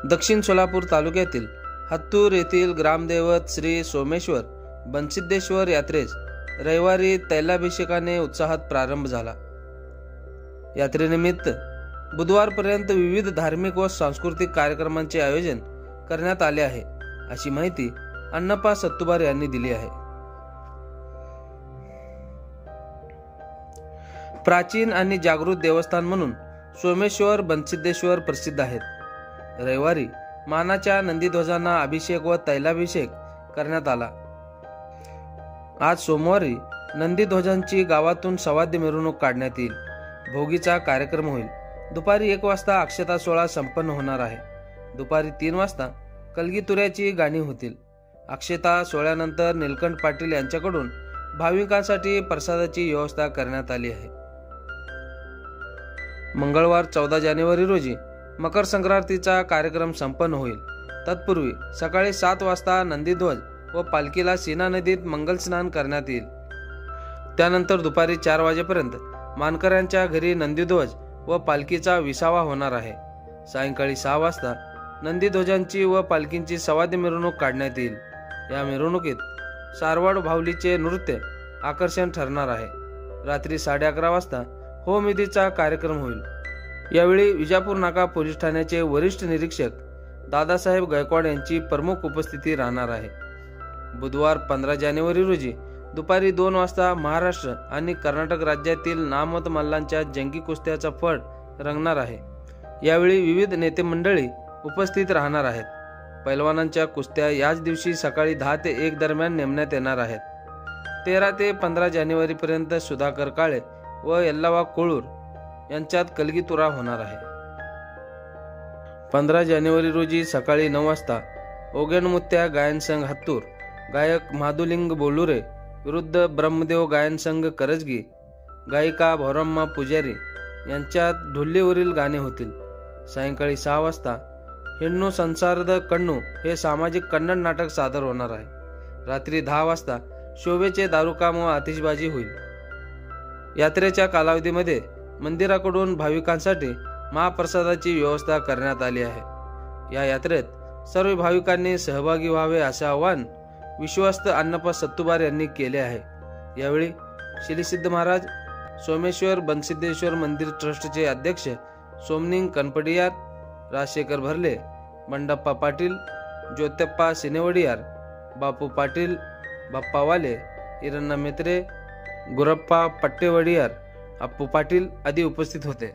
दक्षिण सोलापूर तालुक्यातील हत्तूर येथील ग्रामदैवत श्री सोमेश्वर बनसिद्धेश्वर यात्रेस रविवारी तैलाभिषेकाने उत्साहात प्रारंभ झाला। यात्रेनिमित्त बुधवारपर्यंत विविध धार्मिक व सांस्कृतिक कार्यक्रमांचे आयोजन करण्यात आले आहे, अशी माहिती अण्णाप्पा सत्तुबार यांनी दिली आहे। प्राचीन आणि जागृत देवस्थान म्हणून सोमेश्वर बनसिद्धेश्वर प्रसिद्ध आहेत। रविवारी मानाच्या नंदीध्वजांना अभिषेक व तैलाभिषेक करण्यात आला। आज सोमवारी नंदीध्वजांची गावातून सवाद्य मिरवणूक काढण्यात येईल। भोगीचा कार्यक्रम होईल। दुपारी 1 वाजता अक्षता सोहळा संपन्न होणार आहे। दुपारी 3 वाजता कलगीतुऱ्याची गाणी होतील। अक्षता सोहळ्यानंतर नीलकंठ पाटील यांच्याकडून भाविकांसाठी प्रसादाची व्यवस्था करण्यात आली आहे। मंगळवार 14 जानेवारी रोजी मकर संक्रांतीचा कार्यक्रम संपन्न होईल। तत्पूर्वी सकाळी 7 वाजता नंदीध्वज व पालखीला सीना नदीत मंगल स्नान करण्यात येईल। त्यानंतर दुपारी 4 वाजेपर्यंत मानकऱ्यांच्या घरी नंदीध्वज व पालखीचा विसावा होणार आहे। सायंकाळी 6 वाजता नंदीध्वजांची व पालखींची सवाद्य मिरवणूक काढण्यात येईल। या मिरवणुकीत सारवाड भावलीचे नृत्य आकर्षण ठरणार आहे। रात्री 11:30 वाजता होमविधीचा कार्यक्रम होईल। यावेळी विजापूर नाका पोलीस ठाण्याचे वरिष्ठ निरीक्षक दादासाहेब गायकवाड यांची प्रमुख उपस्थिती राहणार आहे। बुधवार 15 जानेवारी रोजी दुपारी 2 वाजता महाराष्ट्र आणि कर्नाटक राज्यातील नामवंत मल्लांच्या जंगी कुस्त्याचा फड रंगणार आहे। यावेळी विविध नेते मंडळी उपस्थित राहणार आहेत। पैलवानांच्या कुस्त्या याच दिवशी सकाळी 10 ते 1 दरम्यान नेमण्यात येणार आहेत। 13 ते 15 जानेवारी पर्यंत सुधाकर काळे व यल्लावा कोळूर यांच्यात कलगीतुरा होणार आहे। 15 जानेवारी रोजी सकाळी 9 वाजता ओगेनमुत्या गायन संघ हत्तूर, गायक माधुलिंग बोलुरे विरुद्ध ब्रह्मदेव गायन संघ करजगी, गायिका भौरम्मा पुजारी यांच्यात ढोलीवरील गाणे होतील। सायंकाळी 6 वाजता हेन्नू संसारद कण्णू हे सामाजिक कन्नड नाटक सादर होणार आहे। रात्री 10 वाजता शोभेचे दारूकाम व आतिषबाजी होईल। यात्रेच्या कालावधीमध्ये मंदिराकडून भाविकांसाठी महाप्रसादाची व्यवस्था करण्यात आली आहे। या यात्रेत सर्व भाविकांनी सहभागी व्हावे असे आवाहन विश्वस्त अण्णाप्पा सत्तुबार यांनी केले आहे। यावेळी श्री सिद्ध महाराज सोमेश्वर बनसिद्धेश्वर मंदिर ट्रस्टचे अध्यक्ष सोमनिंग कनपडियार, राजशेखर भरले, बंडप्पा पाटील, ज्योत्यप्पा सिनेवडियार, बापू पाटील, बाप्पा वाले, इरण्णा मेत्रे, गुरप्पा पट्टेवडियार, अप्पू पाटील आदी उपस्थित होते।